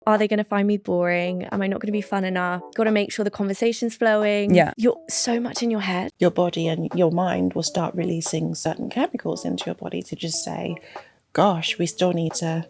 Are they going to find me boring? Am I not going to be fun enough? Got to make sure the conversation's flowing. Yeah. You're so much in your head. Your body and your mind will start releasing certain chemicals into your body to just say, gosh, we still need to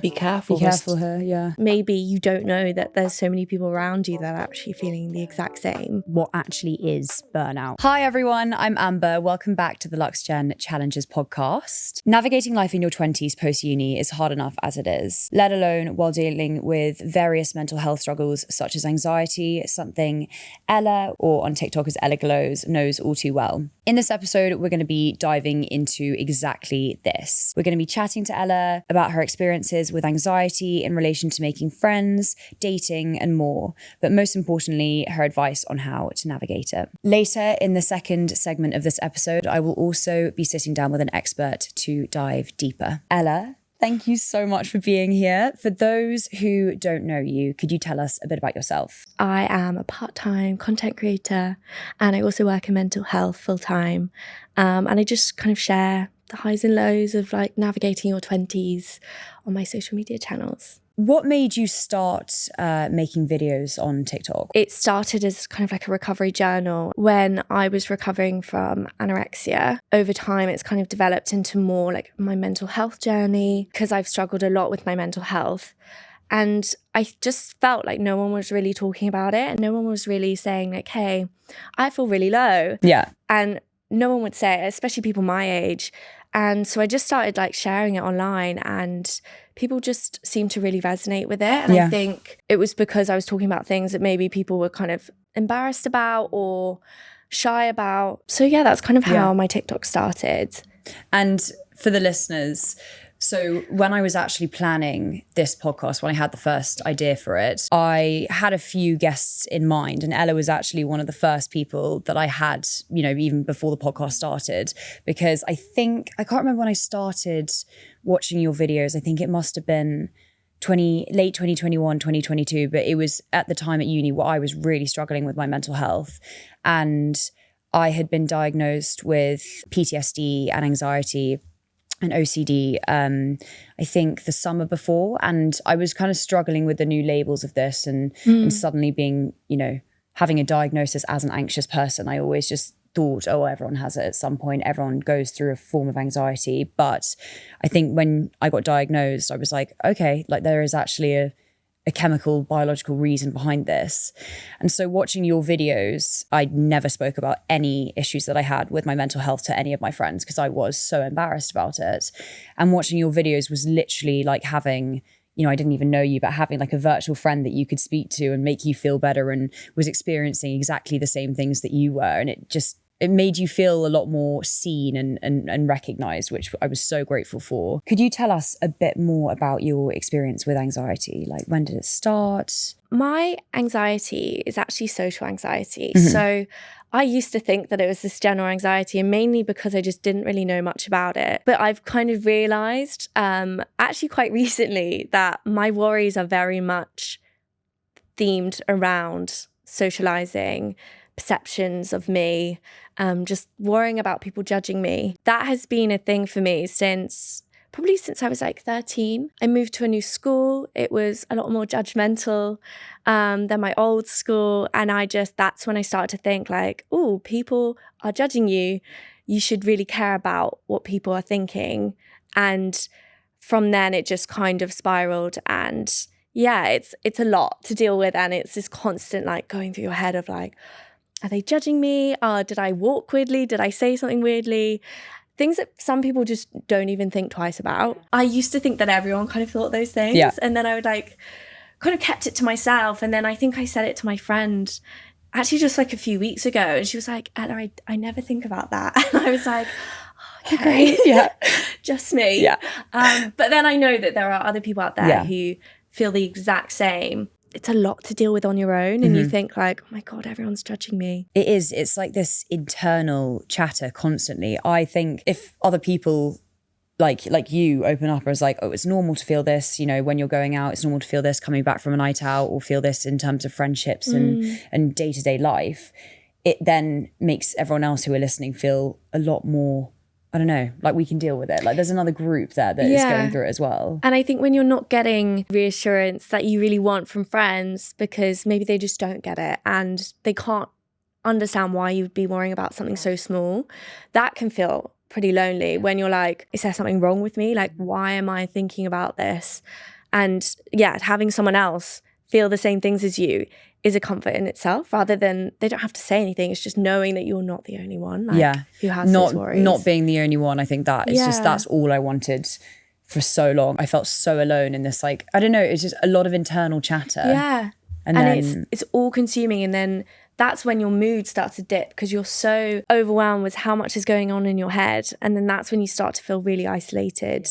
be careful. Be careful here, yeah. Maybe you don't know that there's so many people around you that are actually feeling the exact same. What actually is burnout? Hi everyone, I'm Amber. Welcome back to the LuxeGen Challenges podcast. Navigating life in your 20s post-uni is hard enough as it is, let alone while dealing with various mental health struggles such as anxiety, something Ella, or on TikTok as Ella Glows, knows all too well. In this episode, we're going to be diving into exactly this. We're going to be chatting to Ella about her experiences with anxiety in relation to making friends, dating, and more. But most importantly, her advice on how to navigate it. Later in the second segment of this episode, I will also be sitting down with an expert to dive deeper. Ella, thank you so much for being here. For those who don't know you, could you tell us a bit about yourself? I am a part-time content creator and I also work in mental health full-time. And I just kind of share the highs and lows of like navigating your 20s on my social media channels. What made you start making videos on TikTok? It started as kind of like a recovery journal when I was recovering from anorexia. Over time, it's kind of developed into more like my mental health journey because I've struggled a lot with my mental health. And I just felt like no one was really talking about it. And no one was really saying like, hey, I feel really low. Yeah. And no one would say it, especially people my age. And so I just started like sharing it online and people just seemed to really resonate with it. And I think it was because I was talking about things that maybe people were kind of embarrassed about or shy about. So yeah, that's kind of how my TikTok started. And for the listeners, so when I was actually planning this podcast, when I had the first idea for it, I had a few guests in mind, and Ella was actually one of the first people that I had, you know, even before the podcast started, because I can't remember when I started watching your videos. I think it must have been late 2021, 2022, but it was at the time at uni where I was really struggling with my mental health. And I had been diagnosed with PTSD and anxiety and OCD, I think the summer before. And I was kind of struggling with the new labels of this and suddenly being, you know, having a diagnosis as an anxious person. I always just thought, oh, everyone has it at some point. Everyone goes through a form of anxiety. But I think when I got diagnosed, I was like, okay, like there is actually a chemical, biological reason behind this. And so watching your videos, I never spoke about any issues that I had with my mental health to any of my friends because I was so embarrassed about it. And watching your videos was literally like having, you know, I didn't even know you, but having like a virtual friend that you could speak to and make you feel better and was experiencing exactly the same things that you were. And it made you feel a lot more seen and recognized, which I was so grateful for. Could you tell us a bit more about your experience with anxiety? Like, when did it start? My anxiety is actually social anxiety. Mm-hmm. So I used to think that it was this general anxiety, and mainly because I just didn't really know much about it. But I've kind of realized actually quite recently that my worries are very much themed around socializing, perceptions of me, just worrying about people judging me. That has been a thing for me since I was like 13. I moved to a new school. It was a lot more judgmental than my old school. And that's when I started to think like, oh, people are judging you. You should really care about what people are thinking. And from then it just kind of spiraled. And yeah, it's a lot to deal with. And it's this constant like going through your head of like, are they judging me? Did I walk weirdly? Did I say something weirdly? Things that some people just don't even think twice about. I used to think that everyone kind of thought those things. Yeah. And then I would like kind of kept it to myself. And then I think I said it to my friend actually just like a few weeks ago. And she was like, Ella, I never think about that. And I was like, okay, yeah, just me. Yeah. But then I know that there are other people out there who feel the exact same. It's a lot to deal with on your own. And you think like, oh my God, everyone's judging me. It is. It's like this internal chatter constantly. I think if other people like you open up as like, oh, it's normal to feel this, you know, when you're going out, it's normal to feel this coming back from a night out, or feel this in terms of friendships and day-to-day life, it then makes everyone else who are listening feel a lot more I don't know, like we can deal with it. Like there's another group there that is going through it as well. And I think when you're not getting reassurance that you really want from friends because maybe they just don't get it and they can't understand why you'd be worrying about something so small, that can feel pretty lonely when you're like, is there something wrong with me? Like, why am I thinking about this? And yeah, having someone else feel the same things as you is a comfort in itself, rather than they don't have to say anything. It's just knowing that you're not the only one who has those worries. Not being the only one. I think that is just, that's all I wanted for so long. I felt so alone in this, like, I don't know, it's just a lot of internal chatter. Yeah. And then it's all consuming, and then that's when your mood starts to dip because you're so overwhelmed with how much is going on in your head. And then that's when you start to feel really isolated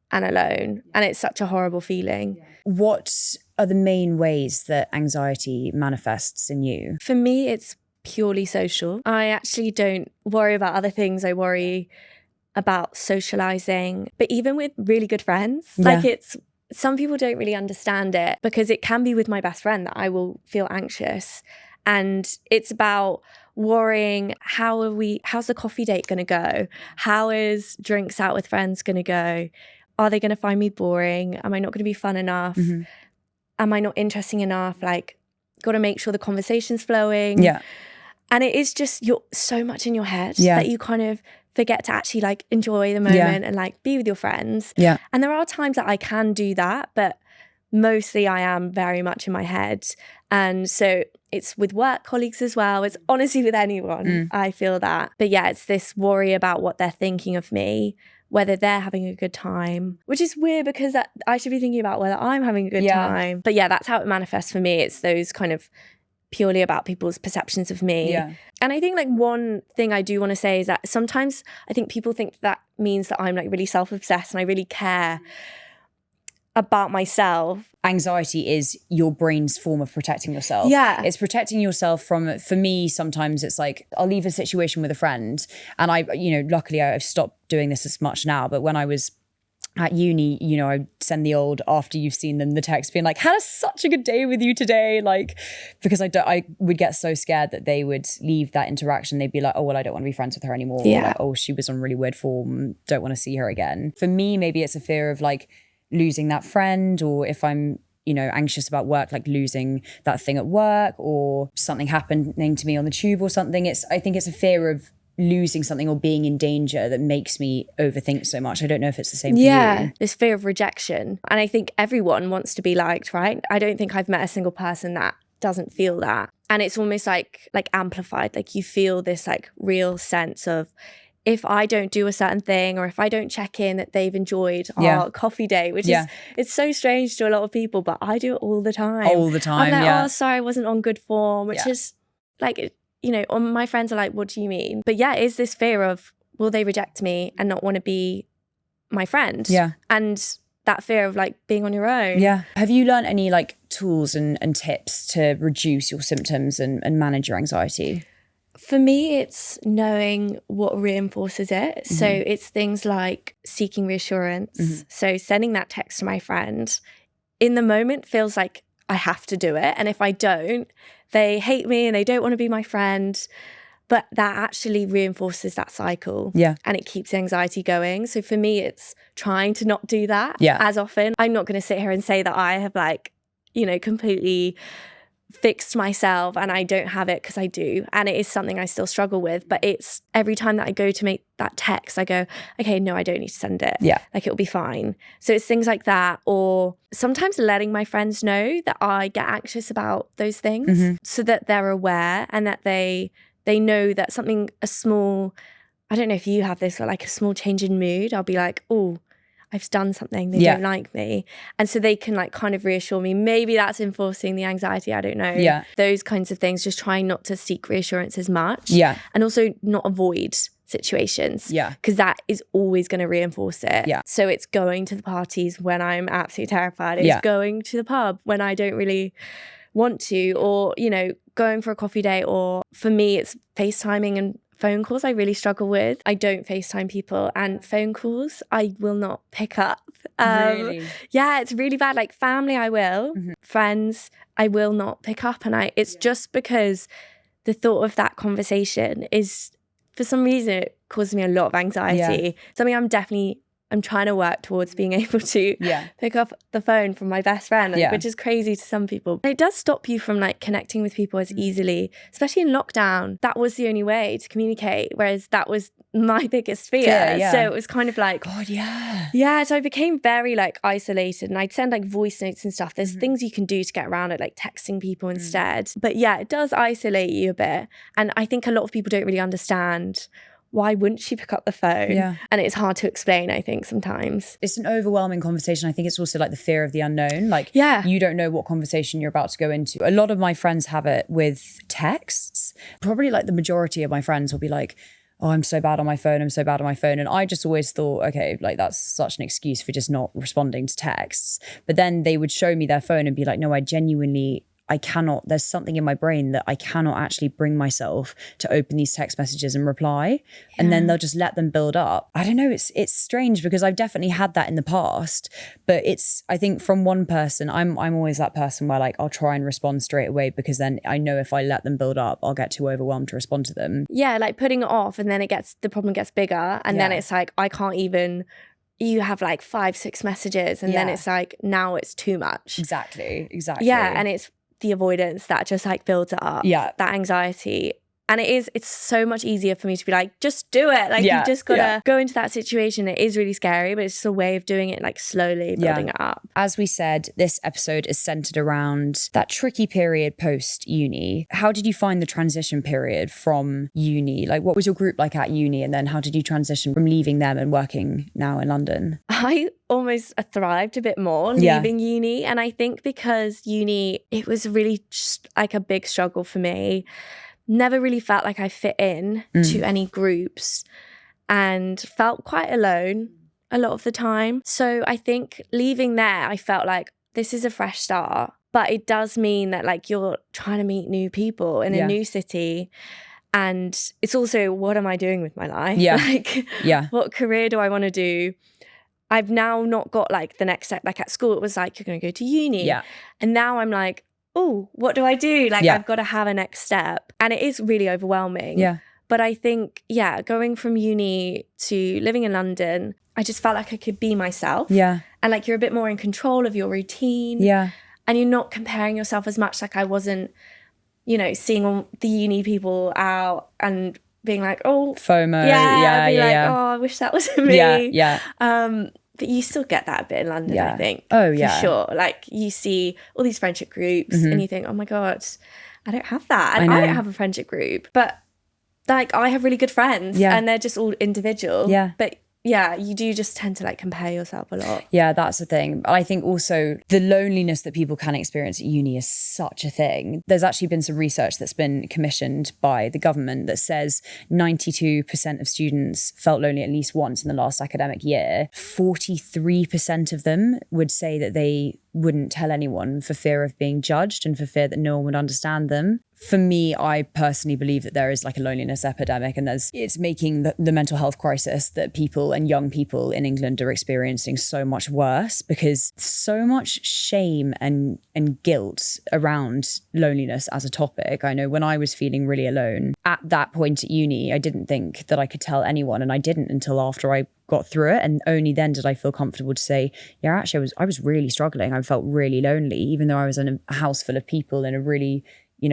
and alone. And it's such a horrible feeling. What are the main ways that anxiety manifests in you? For me, it's purely social. I actually don't worry about other things. I worry about socializing, but even with really good friends, like some people don't really understand it because it can be with my best friend that I will feel anxious. And it's about worrying, how's the coffee date going to go? How is drinks out with friends going to go? Are they going to find me boring? Am I not going to be fun enough? Mm-hmm. Am I not interesting enough? Like, got to make sure the conversation's flowing. Yeah. And it is just, you're so much in your head that you kind of forget to actually like enjoy the moment and like be with your friends. Yeah. And there are times that I can do that, but mostly I am very much in my head. And so it's with work colleagues as well. It's honestly with anyone, I feel that. But yeah, it's this worry about what they're thinking of me, whether they're having a good time, which is weird because I should be thinking about whether I'm having a good time. But yeah, that's how it manifests for me. It's those kind of purely about people's perceptions of me. Yeah. And I think like one thing I do want to say is that sometimes I think people think that means that I'm like really self-obsessed and I really care about myself. Anxiety is your brain's form of protecting yourself. Yeah. It's protecting yourself from, for me, sometimes it's like, I'll leave a situation with a friend and luckily I've stopped doing this as much now, but when I was at uni, I send the old, after you've seen them, the text being like, had such a good day with you today. Like, because I would get so scared that they would leave that interaction. They'd be like, oh, well, I don't want to be friends with her anymore. Yeah. Or like, oh, she was on really weird form. Don't want to see her again. For me, maybe it's a fear of like losing that friend, or if I'm, anxious about work, like losing that thing at work or something happening to me on the tube or something. I think it's a fear of losing something or being in danger that makes me overthink so much. I don't know if it's the same for you. This fear of rejection. And I think everyone wants to be liked, right? I don't think I've met a single person that doesn't feel that. And it's almost like amplified, like you feel this like real sense of, if I don't do a certain thing or if I don't check in that they've enjoyed our coffee date, which is, it's so strange to a lot of people, but I do it all the time. All the time, I'm like, oh, sorry, I wasn't on good form, which is like, my friends are like, what do you mean? But yeah, is this fear of, will they reject me and not want to be my friend? Yeah. And that fear of like being on your own. Yeah. Have you learned any like tools and tips to reduce your symptoms and manage your anxiety? For me, it's knowing what reinforces it. So it's things like seeking reassurance. So sending that text to my friend in the moment feels like I have to do it. And if I don't, they hate me and they don't want to be my friend. But that actually reinforces that cycle. Yeah. And it keeps the anxiety going. So for me, it's trying to not do that as often. I'm not going to sit here and say that I have completely fixed myself and I don't have it, because I do. And it is something I still struggle with. But it's every time that I go to make that text, I go, okay, no, I don't need to send it. Yeah. Like it'll be fine. So it's things like that. Or sometimes letting my friends know that I get anxious about those things so that they're aware and that they know that something, a small, I don't know if you have this, but like a small change in mood, I'll be like, oh, I've done something, they don't like me. And so they can like kind of reassure me. Maybe that's enforcing the anxiety, I don't know. Yeah. Those kinds of things, just trying not to seek reassurance as much. Yeah. And also not avoid situations. Yeah. Because that is always going to reinforce it. Yeah. So it's going to the parties when I'm absolutely terrified. It's going to the pub when I don't really want to, or, going for a coffee date, or for me, it's FaceTiming and phone calls I really struggle with. I don't FaceTime people, and phone calls I will not pick up. Really? Yeah, it's really bad. Like family, I will. Friends, I will not pick up. And it's just because the thought of that conversation is for some reason it causes me a lot of anxiety. Something I'm trying to work towards being able to pick up the phone from my best friend, which is crazy to some people. But it does stop you from like connecting with people as easily, especially in lockdown. That was the only way to communicate, whereas that was my biggest fear. So it was kind of like, God, so I became very like isolated, and I'd send like voice notes and stuff. There's things you can do to get around it, like texting people instead. But yeah, it does isolate you a bit. And I think a lot of people don't really understand why wouldn't she pick up the phone? And it's hard to explain, I think, sometimes. It's an overwhelming conversation. I think it's also like the fear of the unknown. Like, you don't know what conversation you're about to go into. A lot of my friends have it with texts. Probably like the majority of my friends will be like, oh, I'm so bad on my phone. I'm so bad on my phone. And I just always thought, okay, like that's such an excuse for just not responding to texts. But then they would show me their phone and be like, no, I cannot, there's something in my brain that I cannot actually bring myself to open these text messages and reply. And then they'll just let them build up. I don't know, it's strange because I've definitely had that in the past, but I think from one person, I'm always that person where like, I'll try and respond straight away because then I know if I let them build up, I'll get too overwhelmed to respond to them. Yeah, like putting it off and then the problem gets bigger and then it's like, I can't even, you have like 5-6 messages and then it's like, now it's too much. Exactly. Yeah, and it's the avoidance that just like builds it up, that anxiety. And it's so much easier for me to be like, just do it. Like you just gotta go into that situation. It is really scary, but it's just a way of doing it, like slowly building it up. As we said, this episode is centered around that tricky period post-uni. How did you find the transition period from uni? Like what was your group like at uni? And then how did you transition from leaving them and working now in London? I almost thrived a bit more leaving uni. And I think because uni, it was really just like a big struggle for me. Never really felt like I fit in to any groups and felt quite alone a lot of the time. So I think leaving there, I felt like this is a fresh start, but it does mean that like you're trying to meet new people in a new city. And it's also, what am I doing with my life? What career do I want to do? I've now not got like the next step. Like at school, it was like, you're going to go to uni. And now I'm like, oh, what do I do? Like I've got to have a next step. And it is really overwhelming. But I think, going from uni to living in London, I just felt like I could be myself. And like you're a bit more in control of your routine. And you're not comparing yourself as much. Like I wasn't, seeing all the uni people out and being like, oh. FOMO. Oh, I wish that was me. But you still get that a bit in London, I think. For sure. Like you see all these friendship groups and you think, oh my God, I don't have that. And I don't have a friendship group. But like I have really good friends and they're just all individual. But you do just tend to like compare yourself a lot. Yeah, that's the thing. I think also the loneliness that people can experience at uni is such a thing. There's actually been some research that's been commissioned by the government that says 92% of students felt lonely at least once in the last academic year. 43% of them would say that they wouldn't tell anyone for fear of being judged and for fear that no one would understand them. For me, I personally believe that there is like a loneliness epidemic and it's making the mental health crisis that people and young people in England are experiencing so much worse because so much shame and guilt around loneliness as a topic. I know when I was feeling really alone at that point at uni, I didn't think that I could tell anyone, and I didn't until after I got through it, and only then did I feel comfortable to say, actually I was really struggling. I felt really lonely, even though I was in a house full of people in a really, in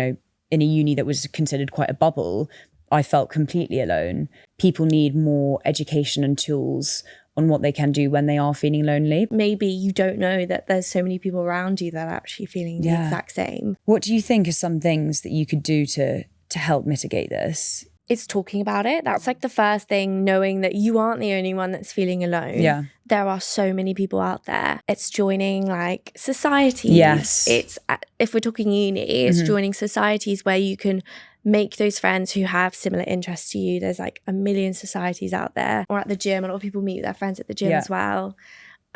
a uni that was considered quite a bubble. I felt completely alone. People need more education and tools on what they can do when they are feeling lonely. Maybe you don't know that there's so many people around you that are actually feeling the exact same. What do you think are some things that you could do to help mitigate this? It's talking about it. That's like the first thing, knowing that you aren't the only one that's feeling alone. There are so many people out there. It's joining like societies. It's, if we're talking uni, it's joining societies where you can make those friends who have similar interests to you. There's like a million societies out there. Or at the gym, a lot of people meet their friends at the gym as well.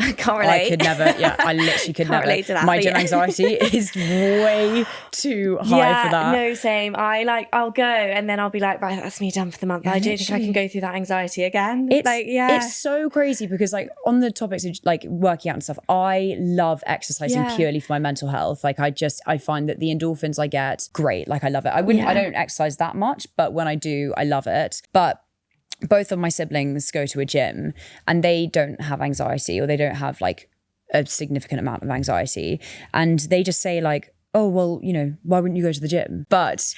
I can't relate. I could never, I literally could Can't never. relate to that, My but gym yeah. anxiety is way too high for that. No, same. I'll go and then I'll be like, right, that's me done for the month. I don't think I can go through that anxiety again. It's so crazy because like on the topics of like working out and stuff, I love exercising purely for my mental health. Like I find that the endorphins I get, great. Like I love it. I don't exercise that much, but when I do, I love it. But both of my siblings go to a gym and they don't have anxiety, or they don't have like a significant amount of anxiety. And they just say like, oh, well, you know, why wouldn't you go to the gym? But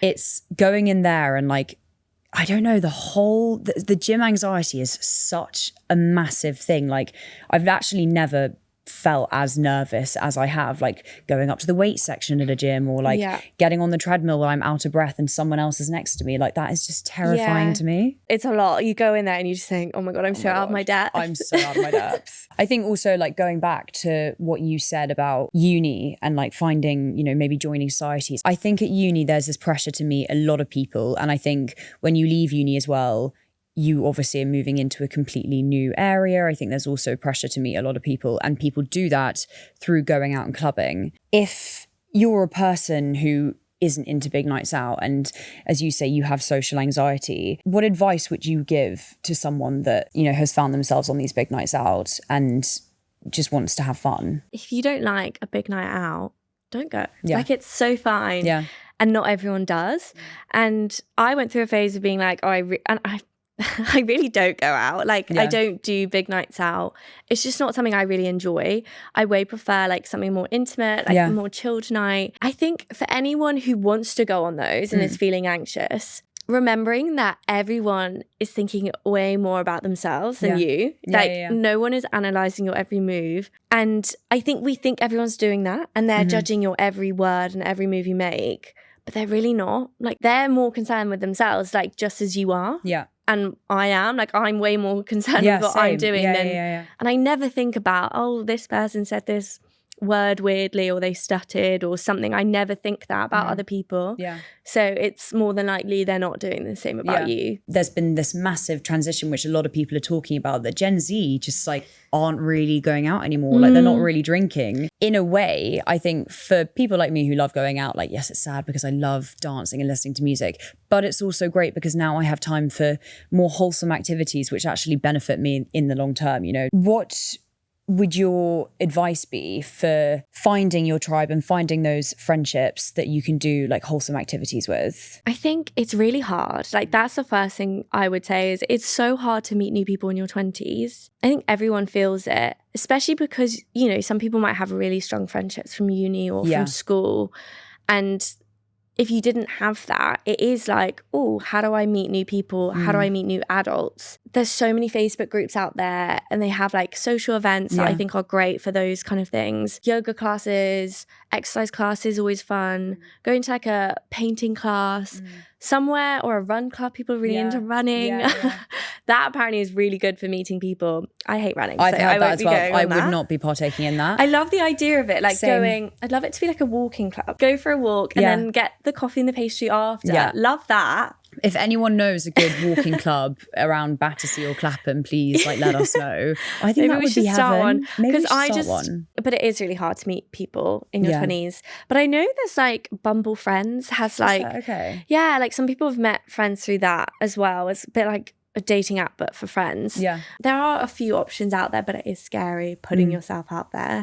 it's going in there and like, I don't know, the gym anxiety is such a massive thing. Like I've actually never felt as nervous as I have like going up to the weight section at a gym, or like getting on the treadmill where I'm out of breath and someone else is next to me. Like that is just terrifying to me. It's a lot. You go in there and you just think, oh my God, I'm so out of my depth. I'm so out of my depth. I think also like going back to what you said about uni and like finding, you know, maybe joining societies. I think at uni there's this pressure to meet a lot of people. And I think when you leave uni as well, you obviously are moving into a completely new area. I think there's also pressure to meet a lot of people, and people do that through going out and clubbing. If you're a person who isn't into big nights out, and as you say, you have social anxiety, what advice would you give to someone that, you know, has found themselves on these big nights out and just wants to have fun? If you don't like a big night out, don't go. Like it's so fine. And not everyone does. And I went through a phase of being like, I really don't go out. Like I don't do big nights out. It's just not something I really enjoy. I way prefer like something more intimate, like a more chilled night. I think for anyone who wants to go on those and is feeling anxious, remembering that everyone is thinking way more about themselves than you. No one is analysing your every move. And I think we think everyone's doing that and they're judging your every word and every move you make, but they're really not. Like they're more concerned with themselves, like just as you are. And I am, like, I'm way more concerned with what I'm doing than, and I never think about, oh, this person said this word weirdly, or they stuttered or something. I never think that about other people. So it's more than likely they're not doing the same about you. There's been this massive transition, which a lot of people are talking about, that Gen Z just like aren't really going out anymore. Like they're not really drinking. In a way, I think for people like me who love going out, like, yes, it's sad because I love dancing and listening to music, but it's also great because now I have time for more wholesome activities, which actually benefit me in the long term. You know, what would your advice be for finding your tribe and finding those friendships that you can do like wholesome activities with? I think it's really hard. Like that's the first thing I would say, is it's so hard to meet new people in your 20s. I think everyone feels it, especially because, you know, some people might have really strong friendships from uni or from school. And if you didn't have that, it is like, oh, how do I meet new people? How do I meet new adults? There's so many Facebook groups out there, and they have like social events that I think are great for those kind of things. Yoga classes, exercise classes, always fun. Going to like a painting class somewhere, or a run club. People are really into running. That apparently is really good for meeting people. I hate running. I've so heard I that as well. I would that. not be partaking in that. I love the idea of it, like going, I'd love it to be like a walking club. Go for a walk and then get the coffee and the pastry after. Love that. If anyone knows a good walking club around Battersea or Clapham, please like let us know. I think maybe we should start one, because but it is really hard to meet people in your 20s. But I know there's like Bumble Friends has like, like some people have met friends through that as well. It's a bit like a dating app, but for friends. There are a few options out there, but it is scary putting yourself out there.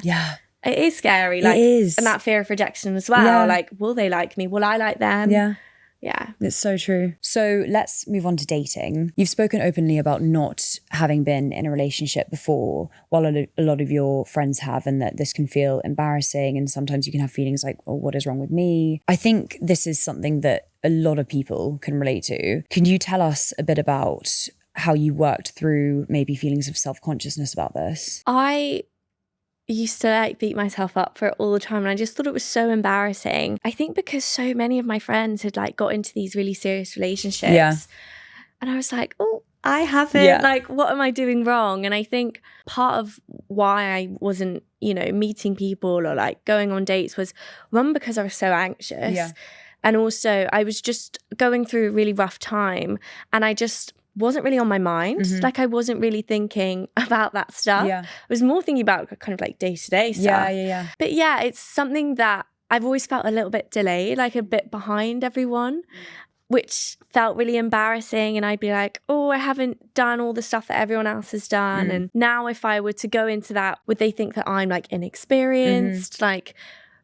It is scary. Like, it is. And that fear of rejection as well. Like, will they like me? Will I like them? Yeah. It's so true. So let's move on to dating. You've spoken openly about not having been in a relationship before, while a lot of your friends have, and that this can feel embarrassing. And sometimes you can have feelings like, oh, what is wrong with me? I think this is something that a lot of people can relate to. Can you tell us a bit about how you worked through maybe feelings of self-consciousness about this? I used to like beat myself up for it all the time, and I just thought it was so embarrassing. I think because so many of my friends had like got into these really serious relationships, and I was like, oh, I haven't. Like, what am I doing wrong? And I think part of why I wasn't, you know, meeting people or like going on dates was, one, because I was so anxious, and also I was just going through a really rough time, and I just wasn't really on my mind. Like I wasn't really thinking about that stuff. Yeah. I was more thinking about kind of like day-to-day stuff. Yeah. But yeah, it's something that I've always felt a little bit delayed, like a bit behind everyone, which felt really embarrassing. And I'd be like, oh, I haven't done all the stuff that everyone else has done. And now if I were to go into that, would they think that I'm like inexperienced? Like,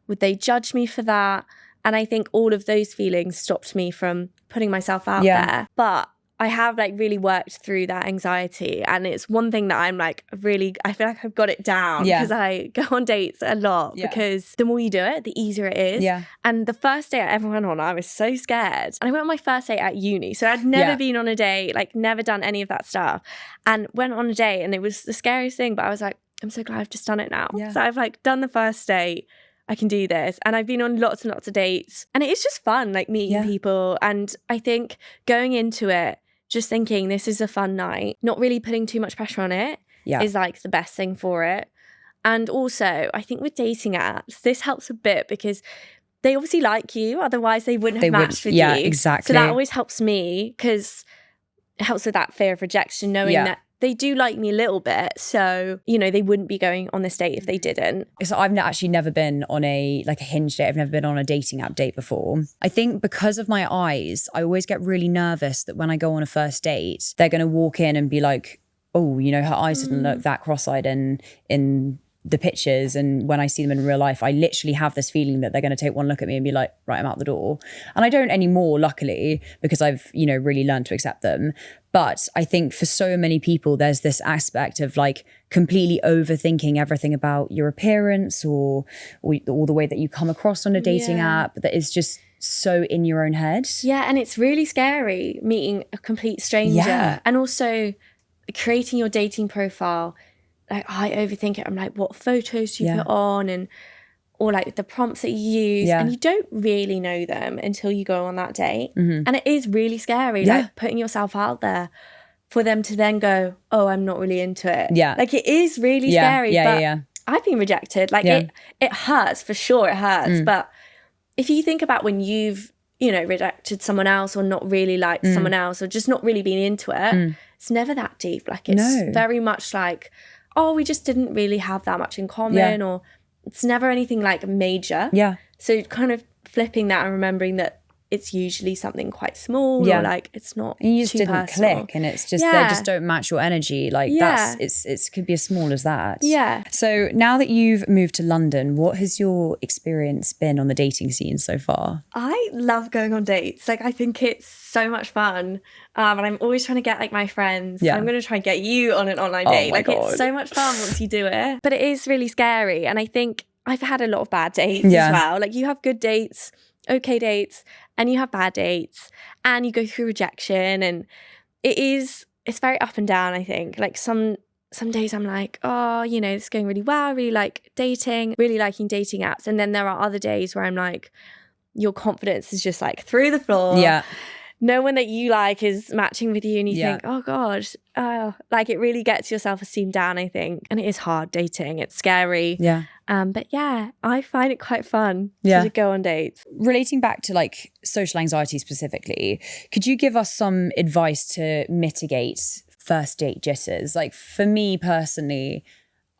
would they judge me for that? And I think all of those feelings stopped me from putting myself out there. But I have like really worked through that anxiety, and it's one thing that I'm like really, I feel like I've got it down because I go on dates a lot because the more you do it, the easier it is. And the first date I ever went on, I was so scared. And I went on my first date at uni. So I'd never been on a date, like never done any of that stuff, and went on a date, and it was the scariest thing. But I was like, I'm so glad I've just done it now. So I've like done the first date. I can do this. And I've been on lots and lots of dates, and it's just fun, like meeting people. And I think going into it, just thinking this is a fun night, not really putting too much pressure on it is like the best thing for it. And also, I think with dating apps, this helps a bit because they obviously like you, otherwise they wouldn't have matched with you. Yeah, exactly. So that always helps me because it helps with that fear of rejection, knowing that they do like me a little bit. So, you know, they wouldn't be going on this date if they didn't. So I've actually never been on a Hinge date. I've never been on a dating app date before. I think because of my eyes, I always get really nervous that when I go on a first date, they're going to walk in and be like, oh, you know, her eyes didn't look that cross-eyed in the pictures, and when I see them in real life, I literally have this feeling that they're going to take one look at me and be like, right, I'm out the door. And I don't anymore, luckily, because I've, you know, really learned to accept them. But I think for so many people, there's this aspect of like completely overthinking everything about your appearance or the way that you come across on a dating app that is just so in your own head. Yeah, and it's really scary meeting a complete stranger and also creating your dating profile. Like I overthink it. I'm like, what photos do you put on, or like the prompts that you use, and you don't really know them until you go on that date. And it is really scary, like putting yourself out there for them to then go, oh, I'm not really into it. Like it is really scary. But I've been rejected. Like it hurts for sure. It hurts. But if you think about when you've, you know, rejected someone else or not really liked someone else or just not really been into it, it's never that deep. Like it's very much like, oh, we just didn't really have that much in common, or it's never anything like major. So kind of flipping that and remembering that it's usually something quite small or like it's not and you just too didn't personal. click, and it's just they just don't match your energy. Like it could be as small as that. So now that you've moved to London, what has your experience been on the dating scene so far? I love going on dates. Like I think it's so much fun. And I'm always trying to get like my friends. I'm going to try and get you on an online date. Like it's so much fun once you do it. But it is really scary. And I think I've had a lot of bad dates as well. Like you have good dates, okay dates, and you have bad dates, and you go through rejection, and it's very up and down. I think like some days I'm like, oh, you know, it's going really well. I really like dating, really liking dating apps. And then there are other days where I'm like, your confidence is just like through the floor. No one that you like is matching with you, and you think, oh gosh, like it really gets your self-esteem down, I think. And it is hard dating. It's scary. But yeah, I find it quite fun to go on dates. Relating back to like social anxiety specifically, could you give us some advice to mitigate first date jitters? Like for me personally,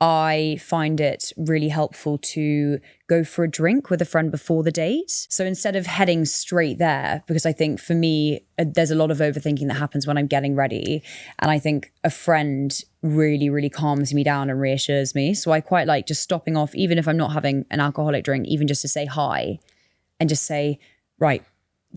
I find it really helpful to go for a drink with a friend before the date. So instead of heading straight there, because I think for me, there's a lot of overthinking that happens when I'm getting ready. And I think a friend really, really calms me down and reassures me. So I quite like just stopping off, even if I'm not having an alcoholic drink, even just to say hi and just say, right,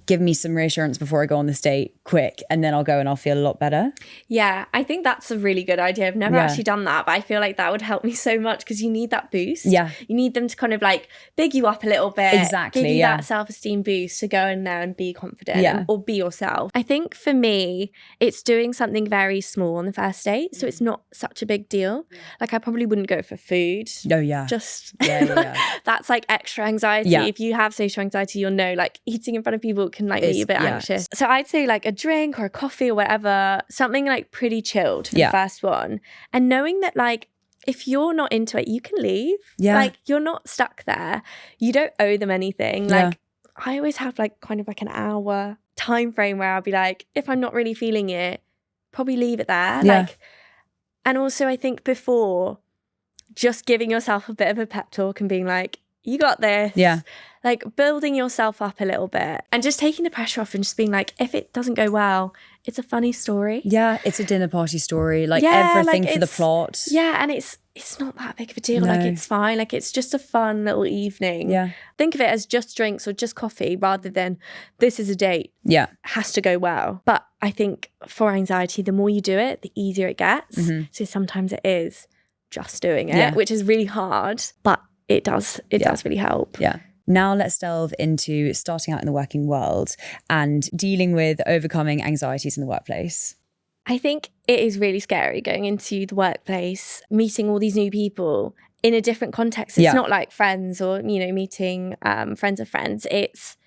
give me some reassurance before I go on this date, quick, and then I'll go and I'll feel a lot better. Yeah, I think that's a really good idea. I've never actually done that, but I feel like that would help me so much because you need that boost. You need them to kind of like big you up a little bit. Give you that self-esteem boost to go in there and be confident or be yourself. I think for me, it's doing something very small on the first date. So it's not such a big deal. Like I probably wouldn't go for food. Just that's like extra anxiety. If you have social anxiety, you'll know like eating in front of people can like be a bit anxious. So I'd say like a drink or a coffee or whatever, something like pretty chilled for the first one. And knowing that like if you're not into it, you can leave. Like you're not stuck there. You don't owe them anything. Like I always have like kind of like an hour time frame where I'll be like, if I'm not really feeling it, probably leave it there. Yeah. Like, and also I think before, just giving yourself a bit of a pep talk and being like, you got this. Yeah. Like building yourself up a little bit and just taking the pressure off and just being like, if it doesn't go well, it's a funny story. Yeah, it's a dinner party story. Like everything for the plot. Yeah, and it's not that big of a deal. No. Like it's fine. Like it's just a fun little evening. Yeah. Think of it as just drinks or just coffee rather than this is a date. Yeah. Has to go well. But I think for anxiety, the more you do it, the easier it gets. So sometimes it is just doing it, which is really hard, but it does really help. Yeah. Now let's delve into starting out in the working world and dealing with overcoming anxieties in the workplace. I think it is really scary going into the workplace, meeting all these new people in a different context. It's not like friends or, meeting friends of friends. It's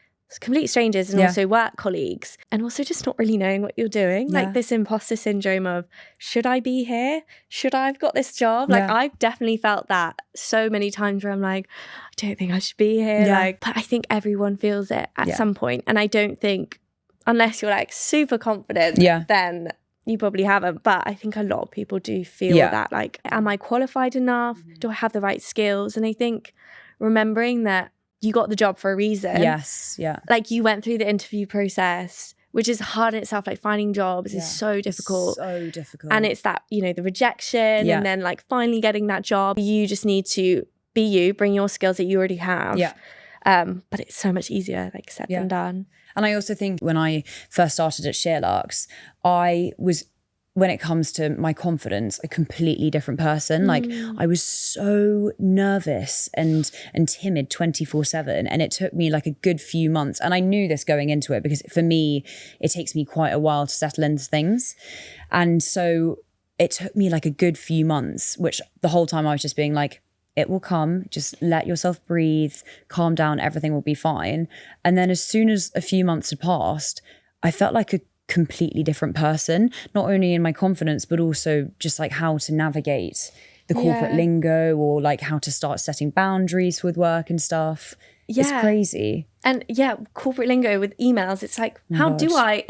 complete strangers and also work colleagues, and also just not really knowing what you're doing. Like this imposter syndrome of, should I be here? Should I have got this job? Like I've definitely felt that so many times where I'm like, I don't think I should be here. Like, but I think everyone feels it at some point. And I don't think, unless you're like super confident, then you probably haven't. But I think a lot of people do feel that, like, am I qualified enough? Do I have the right skills? And I think remembering that you got the job for a reason. Yes, yeah. Like you went through the interview process, which is hard in itself. Like finding jobs is so difficult. So difficult. And it's that, the rejection and then like finally getting that job. You just need to be you, bring your skills that you already have. Yeah. But it's so much easier, like said than done. And I also think when I first started at Lux, I was, when it comes to my confidence, a completely different person. Like I was so nervous and timid 24/7. And it took me like a good few months. And I knew this going into it because for me, it takes me quite a while to settle into things. And so it took me like a good few months, which the whole time I was just being like, it will come, just let yourself breathe, calm down, everything will be fine. And then as soon as a few months had passed, I felt like a completely different person, not only in my confidence, but also just like how to navigate the corporate lingo or like how to start setting boundaries with work and stuff. Yeah. It's crazy. And corporate lingo with emails, it's like, how do I,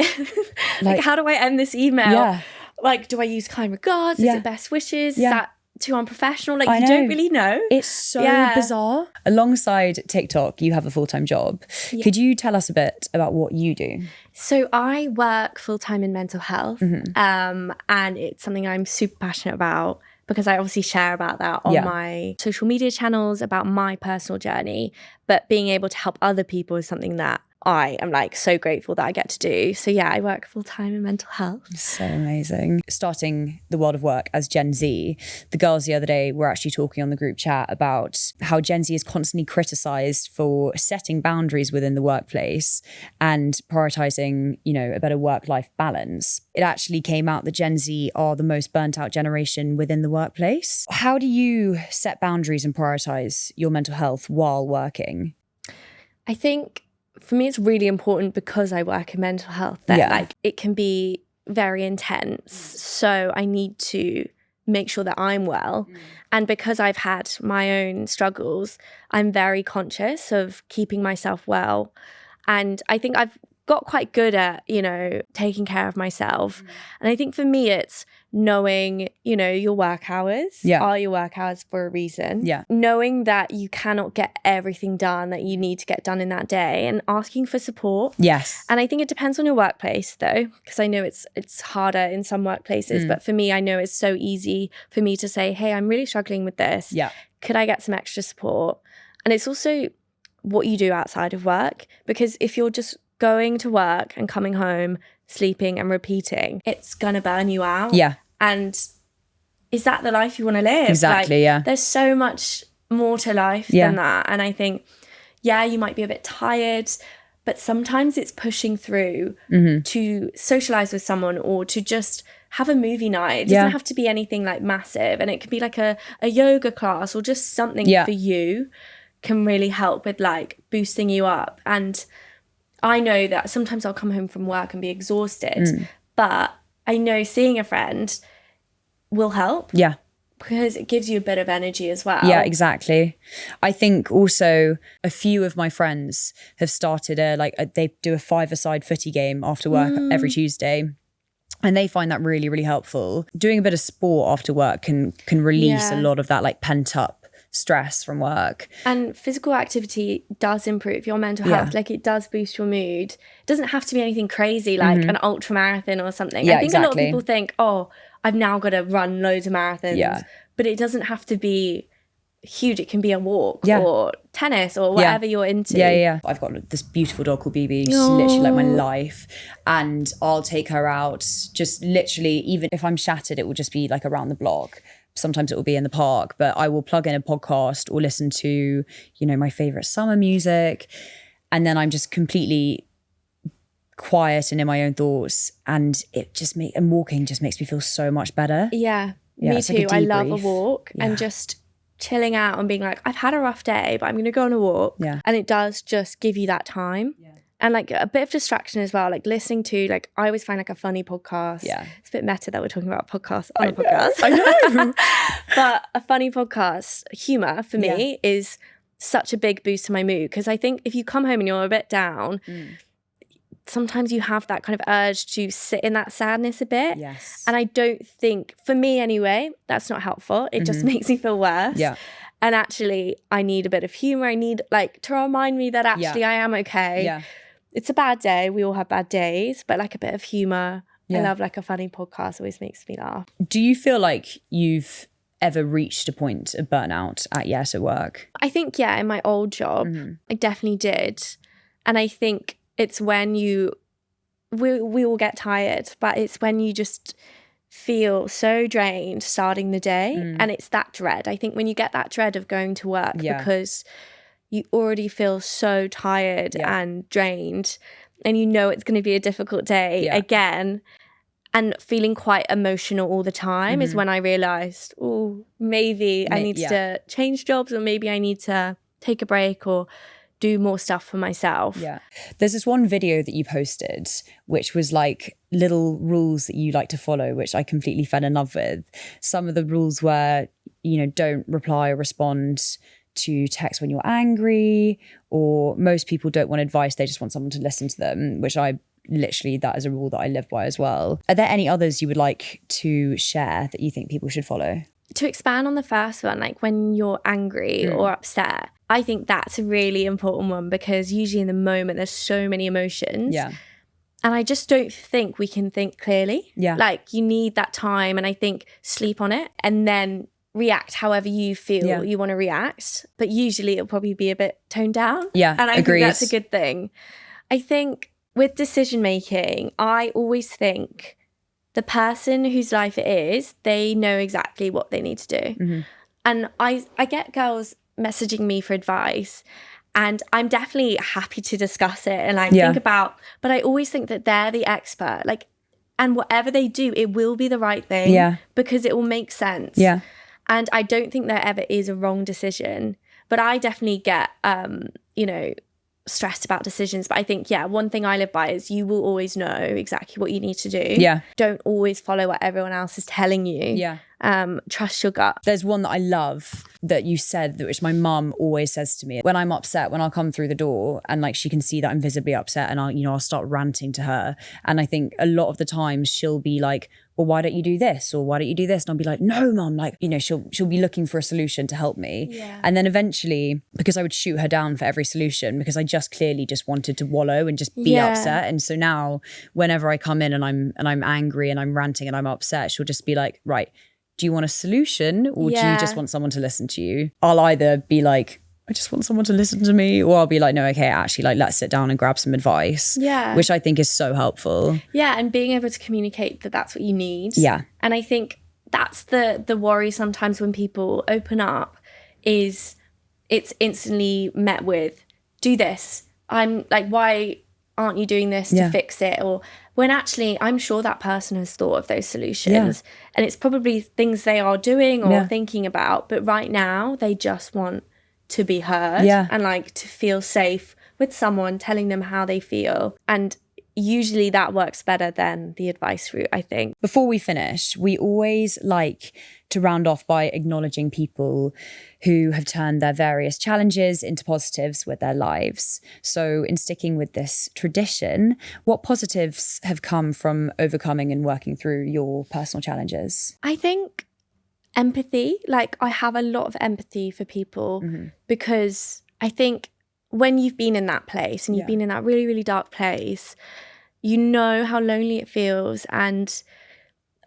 like, how do I end this email? Yeah. Like, do I use kind regards? Is it best wishes? Is that too unprofessional? Like, I you don't really know. It's so bizarre. Alongside TikTok, you have a full-time job. Could you tell us a bit about what you do? So I work full-time in mental health, and it's something I'm super passionate about because I obviously share about that on my social media channels, about my personal journey. But being able to help other people is something that I am like so grateful that I get to do. So I work full time in mental health. So amazing. Starting the world of work as Gen Z, the girls the other day were actually talking on the group chat about how Gen Z is constantly criticized for setting boundaries within the workplace and prioritizing, a better work-life balance. It actually came out that Gen Z are the most burnt out generation within the workplace. How do you set boundaries and prioritize your mental health while working? I think for me, it's really important because I work in mental health that like it can be very intense. So I need to make sure that I'm well. And because I've had my own struggles, I'm very conscious of keeping myself well. And I think I've got quite good at, taking care of myself. And I think for me, it's knowing, your work hours. Are your work hours for a reason? Knowing that you cannot get everything done that you need to get done in that day and asking for support. Yes. And I think it depends on your workplace though, because I know it's harder in some workplaces. But for me, I know it's so easy for me to say, hey, I'm really struggling with this. Could I get some extra support? And it's also what you do outside of work, because if you're just going to work and coming home, sleeping and repeating, it's gonna burn you out. And is that the life you want to live? Exactly. There's so much more to life than that. And I think you might be a bit tired, but sometimes it's pushing through to socialize with someone or to just have a movie night. It doesn't have to be anything like massive, and it could be like a yoga class or just something for you can really help with like boosting you up. And I know that sometimes I'll come home from work and be exhausted, but I know seeing a friend will help. Because it gives you a bit of energy as well. Yeah, exactly. I think also a few of my friends have started they do a 5-a-side footy game after work every Tuesday. And they find that really, really helpful. Doing a bit of sport after work can release a lot of that like pent up stress from work. And physical activity does improve your mental health. Like it does boost your mood. It doesn't have to be anything crazy like an ultra marathon or something. Yeah, I think a lot of people think, oh, I've now got to run loads of marathons. Yeah. But it doesn't have to be huge. It can be a walk or tennis or whatever you're into. Yeah. I've got this beautiful dog called BB. She's literally like my life. And I'll take her out just literally, even if I'm shattered, it will just be like around the block. Sometimes it will be in the park, but I will plug in a podcast or listen to, you know, my favorite summer music. And then I'm just completely quiet and in my own thoughts. And and walking just makes me feel so much better. Yeah, me too. Like I love a walk and just chilling out and being like, I've had a rough day, but I'm going to go on a walk. Yeah. And it does just give you that time. Yeah. And like a bit of distraction as well, like listening to, like I always find like a funny podcast. Yeah. It's a bit meta that we're talking about podcasts on a podcast. I know. But a funny podcast, humor for me is such a big boost to my mood. Because I think if you come home and you're a bit down, sometimes you have that kind of urge to sit in that sadness a bit. Yes. And I don't think, for me anyway, that's not helpful. It just makes me feel worse. Yeah. And actually, I need a bit of humor. I need like to remind me that actually I am okay. Yeah. It's a bad day. We all have bad days, but like a bit of humor. I love like a funny podcast. Always makes me laugh. Do you feel like you've ever reached a point of burnout at work? I think, in my old job, I definitely did. And I think it's when we all get tired, but it's when you just feel so drained starting the day. And it's that dread. I think when you get that dread of going to work because you already feel so tired and drained and you know it's going to be a difficult day again, and feeling quite emotional all the time is when I realised, maybe I need to change jobs, or maybe I need to take a break or do more stuff for myself. Yeah. There's this one video that you posted, which was like little rules that you like to follow, which I completely fell in love with. Some of the rules were, you know, don't reply or respond to text when you're angry, or most people don't want advice, they just want someone to listen to them, which that is a rule that I live by as well. Are there any others you would like to share that you think people should follow? To expand on the first one, like when you're angry or upset, I think that's a really important one, because usually in the moment there's so many emotions. Yeah. And I just don't think we can think clearly. Yeah. Like you need that time, and I think sleep on it and then react however you feel you want to react. But usually it'll probably be a bit toned down. Yeah, and I think that's a good thing. I think with decision making, I always think the person whose life it is, they know exactly what they need to do. And I get girls messaging me for advice, and I'm definitely happy to discuss it and like think about, but I always think that they're the expert, like, and whatever they do, it will be the right thing because it will make sense. Yeah. And I don't think there ever is a wrong decision, but I definitely get, stressed about decisions. But I think, one thing I live by is you will always know exactly what you need to do. Yeah. Don't always follow what everyone else is telling you. Yeah. Trust your gut. There's one that I love that you said, which my mum always says to me when I'm upset, when I'll come through the door and like she can see that I'm visibly upset, and I'll start ranting to her. And I think a lot of the times she'll be like, well, why don't you do this? Or why don't you do this? And I'll be like, no, mum, like, she'll be looking for a solution to help me. Yeah. And then eventually, because I would shoot her down for every solution, because I just clearly just wanted to wallow and just be upset. And so now whenever I come in and I'm angry and I'm ranting and I'm upset, she'll just be like, right, do you want a solution, or do you just want someone to listen to you? I'll either be like, I just want someone to listen to me, or I'll be like, no, okay, actually, like, let's sit down and grab some advice. Yeah. Which I think is so helpful. Yeah, and being able to communicate that that's what you need. Yeah. And I think that's the worry sometimes when people open up, is it's instantly met with, do this. I'm like, why aren't you doing this to fix it? Or when actually I'm sure that person has thought of those solutions and it's probably things they are doing or thinking about, but right now they just want to be heard and like to feel safe with someone telling them how they feel. And usually that works better than the advice route, I think. Before we finish, we always like to round off by acknowledging people who have turned their various challenges into positives with their lives. So in sticking with this tradition, what positives have come from overcoming and working through your personal challenges? I think empathy. Like, I have a lot of empathy for people because I think when you've been in that place and you've been in that really, really dark place, you know how lonely it feels. And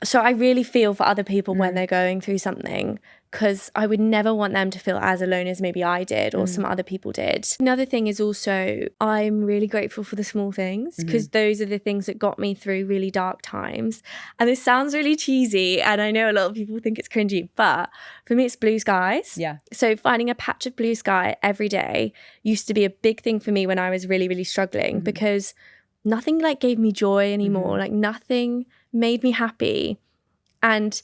so I really feel for other people when they're going through something, because I would never want them to feel as alone as maybe I did or some other people did. Another thing is also, I'm really grateful for the small things, because those are the things that got me through really dark times. And this sounds really cheesy, and I know a lot of people think it's cringy, but for me, it's blue skies. Yeah. So finding a patch of blue sky every day used to be a big thing for me when I was really, really struggling, because nothing like gave me joy anymore. Like, nothing made me happy. And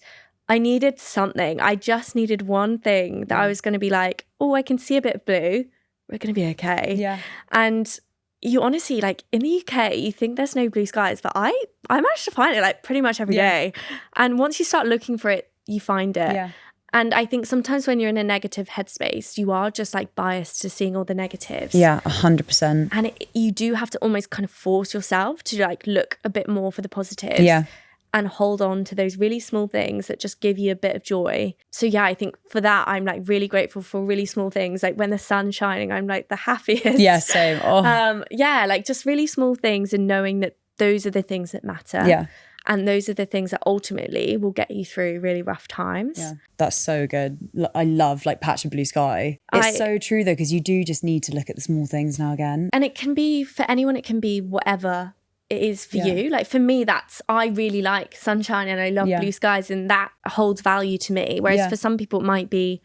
I needed something. I just needed one thing that I was going to be like, oh, I can see a bit of blue. We're going to be okay. Yeah. And you honestly, like, in the UK, you think there's no blue skies, but I managed to find it like pretty much every day. And once you start looking for it, you find it. Yeah. And I think sometimes when you're in a negative headspace, you are just like biased to seeing all the negatives. Yeah, 100%. And you do have to almost kind of force yourself to like look a bit more for the positives. Yeah. And hold on to those really small things that just give you a bit of joy. So yeah, I think for that, I'm like really grateful for really small things. Like when the sun's shining, I'm like the happiest. Yeah, same. Oh. Yeah, like just really small things, and knowing that those are the things that matter. Yeah. And those are the things that ultimately will get you through really rough times. Yeah, that's so good. I love like patch of blue sky. It's so true though, because you do just need to look at the small things now again. And it can be, for anyone, it can be whatever it is for you. Like for me, I really like sunshine and I love blue skies, and that holds value to me. Whereas for some people, it might be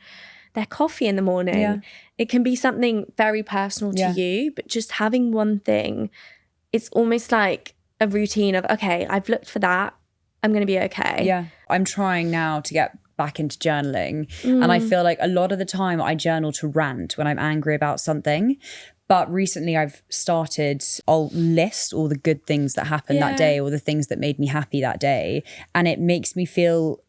their coffee in the morning. Yeah. It can be something very personal to you, but just having one thing, it's almost like a routine of, okay, I've looked for that, I'm going to be okay. Yeah. I'm trying now to get back into journaling. And I feel like a lot of the time I journal to rant when I'm angry about something. But recently I'll list all the good things that happened that day, or the things that made me happy that day. And it makes me feel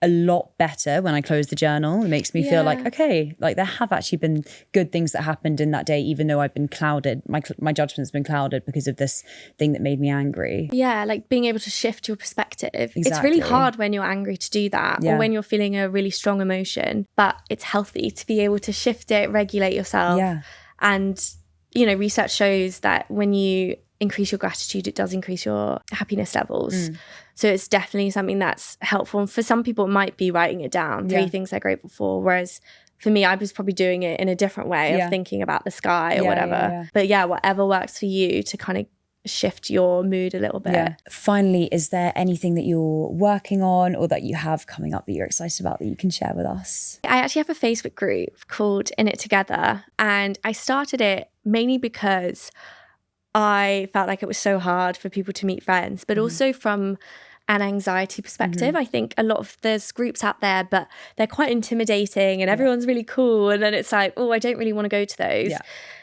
a lot better when I close the journal. It makes me feel like, okay, like there have actually been good things that happened in that day, even though I've been clouded. My judgment's been clouded because of this thing that made me angry. Yeah, like being able to shift your perspective. Exactly. It's really hard when you're angry to do that, or when you're feeling a really strong emotion, but it's healthy to be able to shift it, regulate yourself. Yeah. And, you know, research shows that when you increase your gratitude, it does increase your happiness levels. So it's definitely something that's helpful. And for some people, it might be writing it down, 3 things they're grateful for. Whereas for me, I was probably doing it in a different way of thinking about the sky or whatever. But yeah, whatever works for you to kind of shift your mood a little bit. Yeah. Finally, is there anything that you're working on or that you have coming up that you're excited about that you can share with us? I actually have a Facebook group called In It Together. And I started it mainly because I felt like it was so hard for people to meet friends, but also from an anxiety perspective. I think there's groups out there, but they're quite intimidating and everyone's really cool. And then it's like, oh, I don't really want to go to those. Yeah.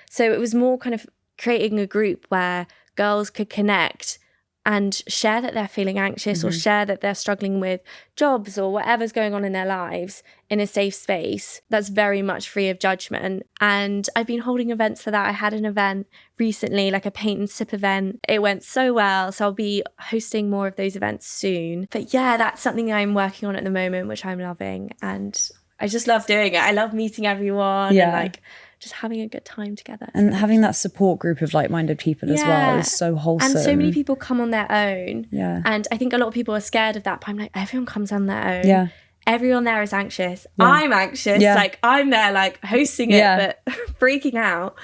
So it was more kind of creating a group where girls could connect and share that they're feeling anxious or share that they're struggling with jobs or whatever's going on in their lives in a safe space that's very much free of judgment. And I've been holding events for that. I had an event recently, like a paint and sip event. It went so well. So I'll be hosting more of those events soon. But yeah, that's something I'm working on at the moment, which I'm loving. And I just love doing it. I love meeting everyone and like just having a good time together. And having that support group of like-minded people as well is so wholesome. And so many people come on their own. Yeah. And I think a lot of people are scared of that, but I'm like, everyone comes on their own. Yeah. Everyone there is anxious. Yeah. I'm anxious. Yeah. Like I'm there like hosting it, but freaking out.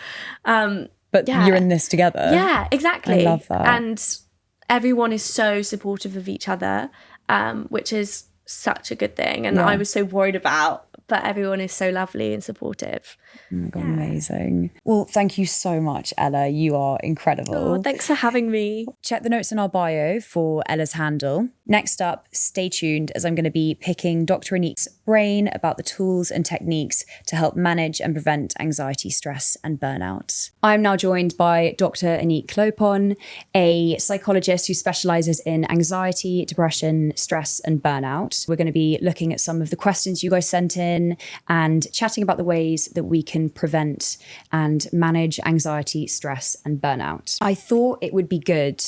But you're in this together. Yeah, exactly. I love that. And everyone is so supportive of each other, which is such a good thing. And I was so worried about but everyone is so lovely and supportive. Oh my God, amazing. Well, thank you so much, Ella. You are incredible. Oh, thanks for having me. Check the notes in our bio for Ella's handle. Next up, stay tuned as I'm going to be picking Dr. Anik's brain about the tools and techniques to help manage and prevent anxiety, stress, and burnout. I'm now joined by Dr. Anik Klopon, a psychologist who specializes in anxiety, depression, stress, and burnout. We're going to be looking at some of the questions you guys sent in and chatting about the ways that we can prevent and manage anxiety, stress, and burnout. I thought it would be good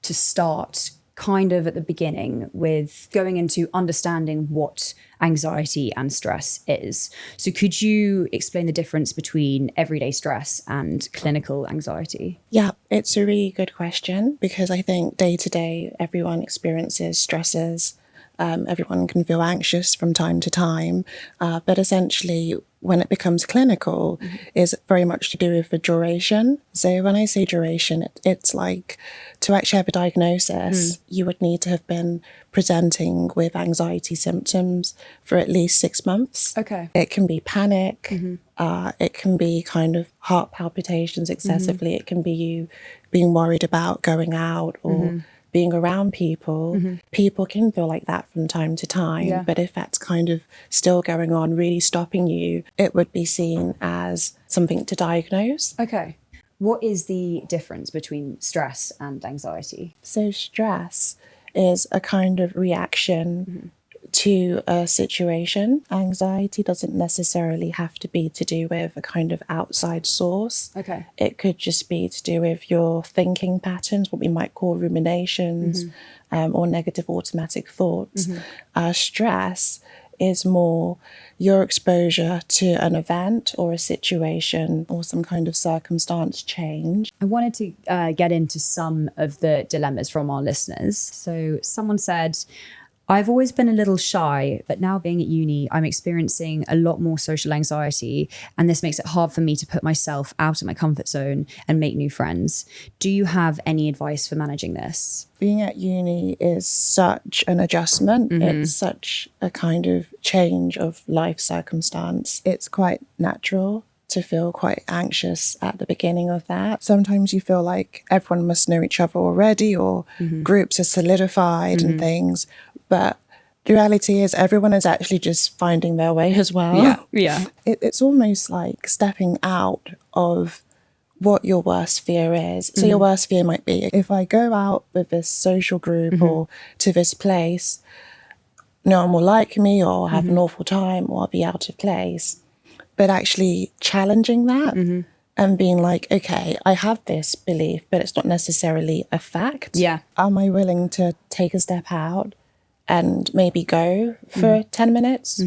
to start kind of at the beginning with going into understanding what anxiety and stress is. So could you explain the difference between everyday stress and clinical anxiety? Yeah, it's a really good question because I think day to day, everyone experiences stresses. Everyone can feel anxious from time to time, but essentially when it becomes clinical is very much to do with the duration. So when I say duration, it's like to actually have a diagnosis, you would need to have been presenting with anxiety symptoms for at least 6 months. Okay. It can be panic. It can be kind of heart palpitations excessively. It can be you being worried about going out or being around people. People can feel like that from time to time, but if that's kind of still going on, really stopping you, it would be seen as something to diagnose. Okay. What is the difference between stress and anxiety? So stress is a kind of reaction to a situation. Anxiety doesn't necessarily have to be to do with a kind of outside source. Okay. It could just be to do with your thinking patterns, what we might call ruminations, or negative automatic thoughts. Stress is more your exposure to an event or a situation or some kind of circumstance change. I wanted to get into some of the dilemmas from our listeners. So someone said, I've always been a little shy, but now being at uni, I'm experiencing a lot more social anxiety, and this makes it hard for me to put myself out of my comfort zone and make new friends. Do you have any advice for managing this? Being at uni is such an adjustment. It's such a kind of change of life circumstance. It's quite natural to feel quite anxious at the beginning of that. Sometimes you feel like everyone must know each other already, or groups are solidified and things. But the reality is everyone is actually just finding their way as well. Yeah. It's almost like stepping out of what your worst fear is. So your worst fear might be, if I go out with this social group or to this place, no one will like me or have an awful time or I'll be out of place. But actually challenging that and being like, okay, I have this belief, but it's not necessarily a fact. Yeah. Am I willing to take a step out and maybe go for 10 minutes?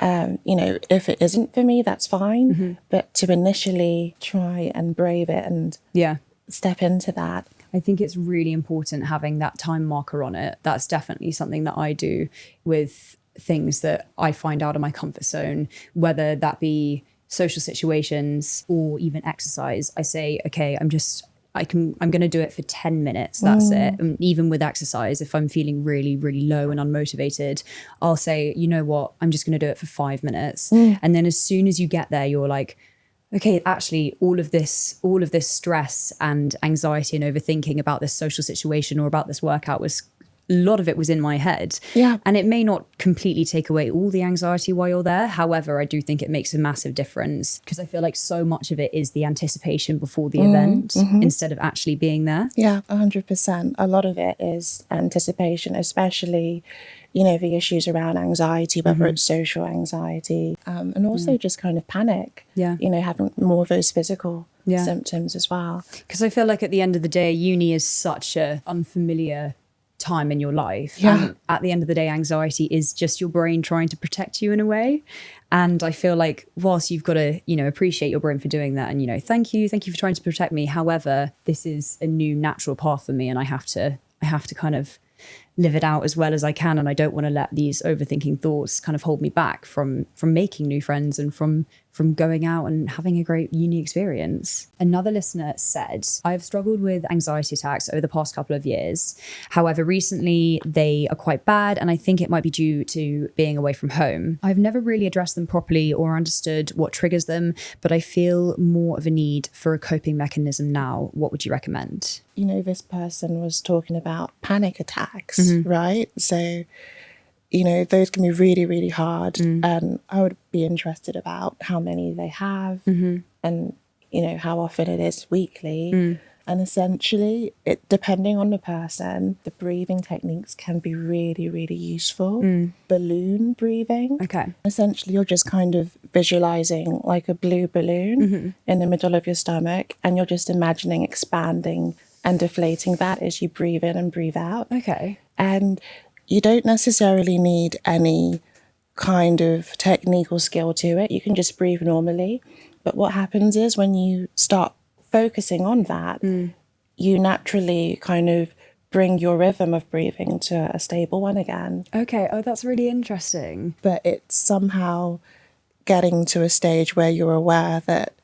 If it isn't for me, that's fine. But to initially try and brave it and step into that. I think it's really important having that time marker on it. That's definitely something that I do with things that I find out of my comfort zone, whether that be social situations or even exercise. I say, okay, I'm going to do it for 10 minutes. That's it. And even with exercise, if I'm feeling really, really low and unmotivated, I'll say, you know what, I'm just going to do it for 5 minutes. And then as soon as you get there, you're like, okay, actually all of this stress and anxiety and overthinking about this social situation or about this workout a lot of it was in my head. Yeah. And it may not completely take away all the anxiety while you're there. However, I do think it makes a massive difference because I feel like so much of it is the anticipation before the event instead of actually being there. Yeah, 100%. A lot of it is anticipation, especially, the issues around anxiety, whether it's social anxiety, and also just kind of panic. Yeah. Having more of those physical symptoms as well. Because I feel like at the end of the day, uni is such a unfamiliar time in your life. Yeah. And at the end of the day, anxiety is just your brain trying to protect you in a way. And I feel like whilst you've got to, appreciate your brain for doing that and, thank you for trying to protect me. However, this is a new natural path for me and I have to kind of live it out as well as I can. And I don't want to let these overthinking thoughts kind of hold me back from making new friends and from from going out and having a great uni experience. Another listener said, I've struggled with anxiety attacks over the past couple of years. However, recently they are quite bad, and I think it might be due to being away from home. I've never really addressed them properly or understood what triggers them, but I feel more of a need for a coping mechanism now. What would you recommend? You know, this person was talking about panic attacks, right? So, you know, those can be really, really hard. And I would be interested about how many they have and, you know, how often it is weekly. And essentially, it depending on the person, the breathing techniques can be really, really useful. Balloon breathing. Okay. Essentially, you're just kind of visualizing like a blue balloon in the middle of your stomach, and you're just imagining expanding and deflating that as you breathe in and breathe out. Okay. And you don't necessarily need any kind of technique or skill to it. You can just breathe normally. But what happens is when you start focusing on that, you naturally kind of bring your rhythm of breathing to a stable one again. Okay. Oh, that's really interesting. But it's somehow getting to a stage where you're aware that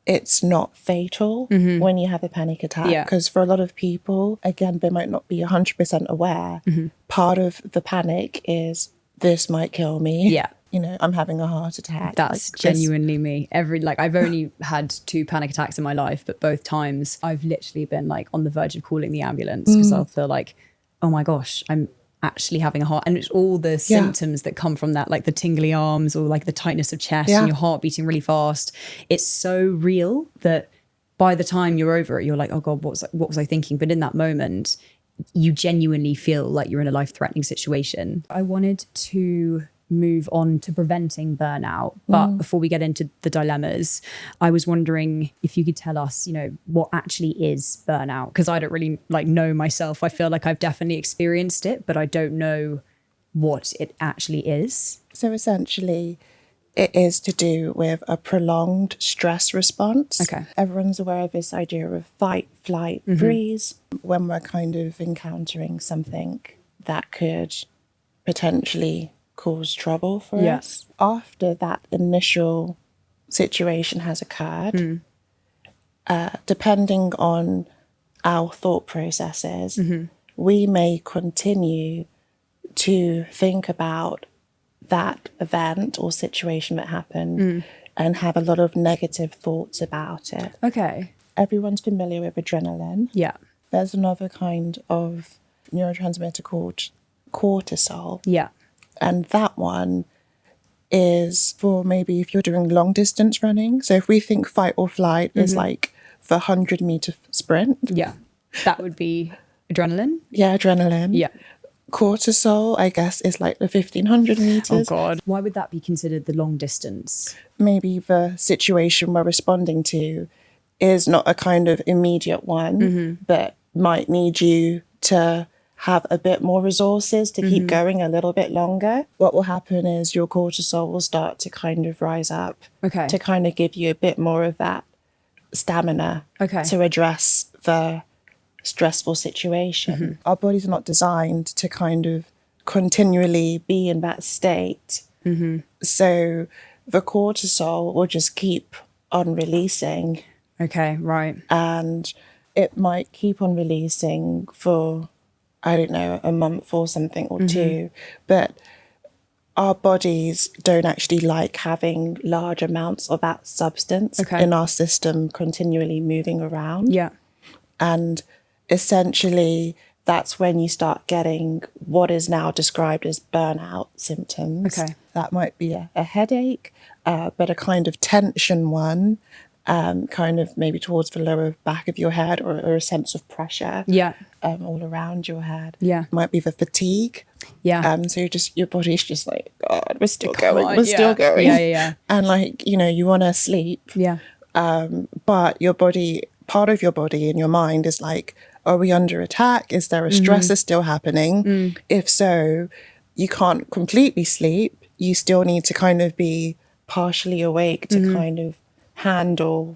it's not fatal when you have a panic attack. Because for a lot of people, again, they might not be 100% aware. Part of the panic is, this might kill me. Yeah. You know, I'm having a heart attack. That's like, genuinely me. I've only had 2 panic attacks in my life, but both times I've literally been like on the verge of calling the ambulance because I'll feel like, oh my gosh, I'm actually having a heart. And it's all the symptoms that come from that, like the tingly arms or like the tightness of chest and your heart beating really fast. It's so real that by the time you're over it, you're like, oh God, what was I thinking? But in that moment, you genuinely feel like you're in a life-threatening situation. I wanted to move on to preventing burnout, but before we get into the dilemmas, I was wondering if you could tell us, you know, what actually is burnout, because I don't really know myself. I feel like I've definitely experienced it, but I don't know what it actually is. So essentially, it is to do with a prolonged stress response. Okay. Everyone's aware of this idea of fight, flight, freeze, when we're kind of encountering something that could potentially cause trouble for us. After that initial situation has occurred, depending on our thought processes, we may continue to think about that event or situation that happened and have a lot of negative thoughts about it. Okay. Everyone's familiar with adrenaline. Yeah. There's another kind of neurotransmitter called cortisol. Yeah. And that one is for maybe if you're doing long distance running. So if we think fight or flight is like the 100-meter sprint. Yeah. That would be adrenaline. Yeah, adrenaline. Yeah. Cortisol, I guess, is like the 1500 meters. Oh God. Why would that be considered the long distance? Maybe the situation we're responding to is not a kind of immediate one, but might need you to have a bit more resources to keep going a little bit longer. What will happen is your cortisol will start to kind of rise up to kind of give you a bit more of that stamina to address the stressful situation. Our bodies are not designed to kind of continually be in that state. So the cortisol will just keep on releasing. Okay, right. And it might keep on releasing for, I don't know, a month or something or two. But our bodies don't actually like having large amounts of that substance in our system continually moving around. Yeah. And essentially, that's when you start getting what is now described as burnout symptoms. Okay. That might be a headache, but a kind of tension one, kind of maybe towards the lower back of your head, or a sense of pressure all around your head. Yeah. Might be the fatigue. Yeah. So your body's just like, God, we're still going. Still going. Yeah. And like, you know, you want to sleep. Yeah. But your body, part of your body and your mind is like, are we under attack? Is there a stressor still happening? If so, you can't completely sleep. You still need to kind of be partially awake to kind of handle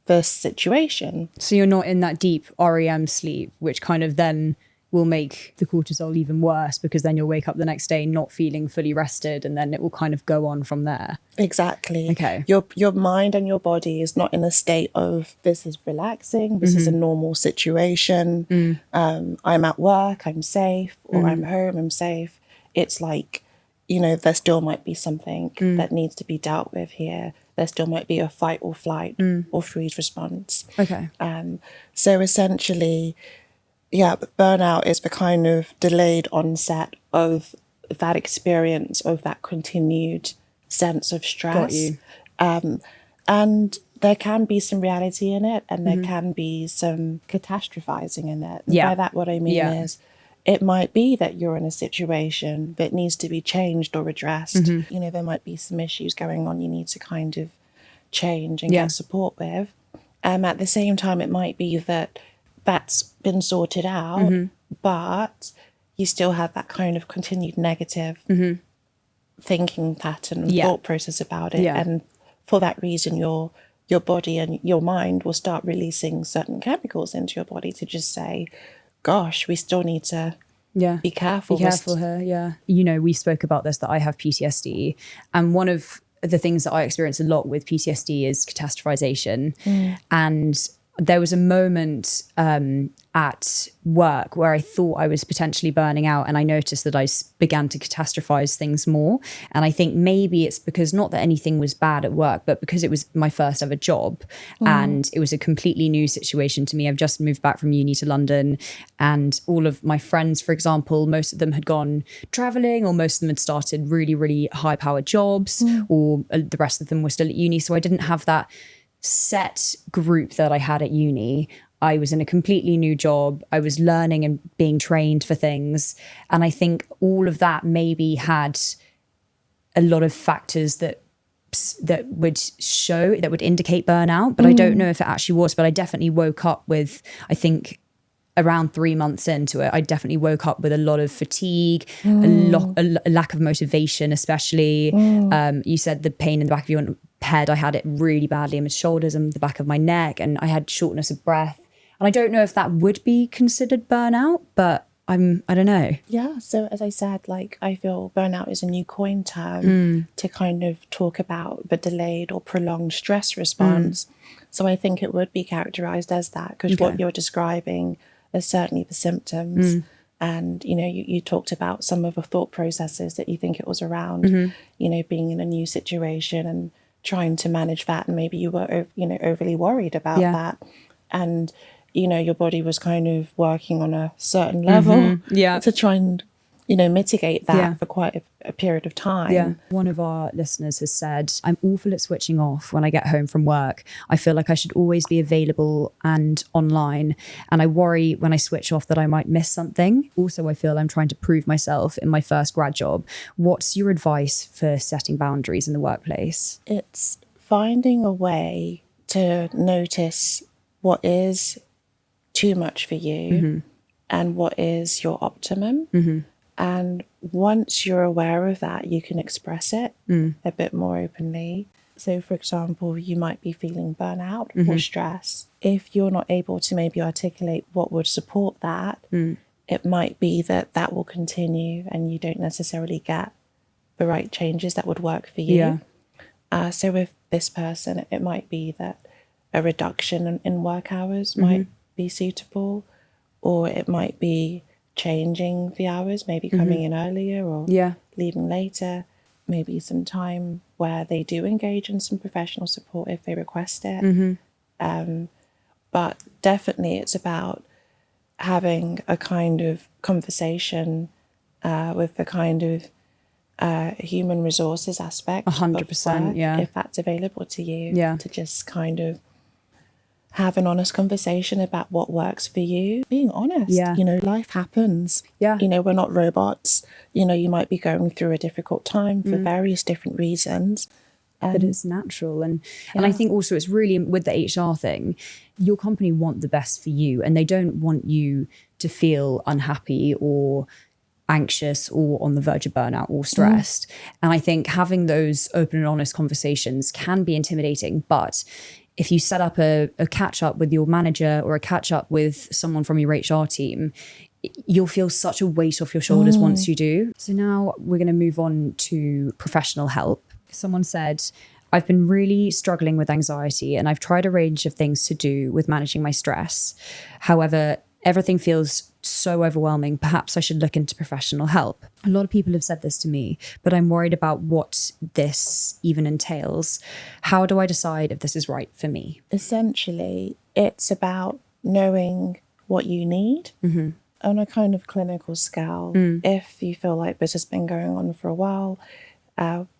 the situation. So you're not in that deep REM sleep, which kind of then will make the cortisol even worse, because then you'll wake up the next day not feeling fully rested, and then it will kind of go on from there. Exactly. Okay. Your mind and your body is not in a state of, this is relaxing, this is a normal situation, I'm at work, I'm safe, or I'm home, I'm safe. It's like, there still might be something that needs to be dealt with here. There still might be a fight or flight or freeze response. Okay. So essentially, burnout is the kind of delayed onset of that experience, of that continued sense of stress. Got you. And there can be some reality in it, and there can be some catastrophizing in it. And by that, what I mean is, it might be that you're in a situation that needs to be changed or addressed. There might be some issues going on you need to kind of change and get support with. At the same time, it might be that that's been sorted out, but you still have that kind of continued negative thinking pattern and thought process about it. And for that reason, your body and your mind will start releasing certain chemicals into your body to just say, gosh, we still need to be careful. Be careful here, we spoke about this, that I have PTSD. And one of the things that I experience a lot with PTSD is catastrophization. And there was a moment at work where I thought I was potentially burning out, and I noticed that I began to catastrophize things more. And I think maybe it's because, not that anything was bad at work, but because it was my first ever job and it was a completely new situation to me. I've just moved back from uni to London, and all of my friends, for example, most of them had gone traveling, or most of them had started really, really high powered jobs, or the rest of them were still at uni. So I didn't have that set group that I had at uni. I was in a completely new job. I was learning and being trained for things. And I think all of that maybe had a lot of factors that would indicate burnout, but I don't know if it actually was. But I definitely woke up with, I think around 3 months into it, I definitely woke up with a lot of fatigue, a lack of motivation, especially. You said the pain in the back of your head. I had it really badly in my shoulders and the back of my neck, and I had shortness of breath. And I don't know if that would be considered burnout, but I don't know. Yeah. So as I said, I feel burnout is a new coin term to kind of talk about the delayed or prolonged stress response. So I think it would be characterized as that, because what you're describing is certainly the symptoms. And, you talked about some of the thought processes that you think it was around, being in a new situation and trying to manage that. And maybe you were, overly worried about that. And, your body was kind of working on a certain level to try and, mitigate that for quite a period of time. Yeah. One of our listeners has said, I'm awful at switching off when I get home from work. I feel like I should always be available and online. And I worry when I switch off that I might miss something. Also, I feel I'm trying to prove myself in my first grad job. What's your advice for setting boundaries in the workplace? It's finding a way to notice what is too much for you and what is your optimum. And once you're aware of that, you can express it a bit more openly. So, for example, you might be feeling burnout or stress. If you're not able to maybe articulate what would support that, it might be that will continue and you don't necessarily get the right changes that would work for you. So with this person, it might be that a reduction in work hours might be suitable, or it might be changing the hours, maybe coming in earlier or leaving later, maybe some time where they do engage in some professional support if they request it. But definitely it's about having a kind of conversation with the kind of human resources aspect 100%, if that's available to you, to just kind of have an honest conversation about what works for you. Being honest, life happens. We're not robots. You might be going through a difficult time for various different reasons. But it's natural. And I think also it's really, with the HR thing, your company want the best for you, and they don't want you to feel unhappy or anxious or on the verge of burnout or stressed. And I think having those open and honest conversations can be intimidating, but if you set up a catch up with your manager or a catch up with someone from your HR team, you'll feel such a weight off your shoulders once you do. So now we're going to move on to professional help. Someone said, I've been really struggling with anxiety and I've tried a range of things to do with managing my stress. However, everything feels so overwhelming. Perhaps I should look into professional help. A lot of people have said this to me, but I'm worried about what this even entails. How do I decide if this is right for me? Essentially, it's about knowing what you need on a kind of clinical scale. If you feel like this has been going on for a while,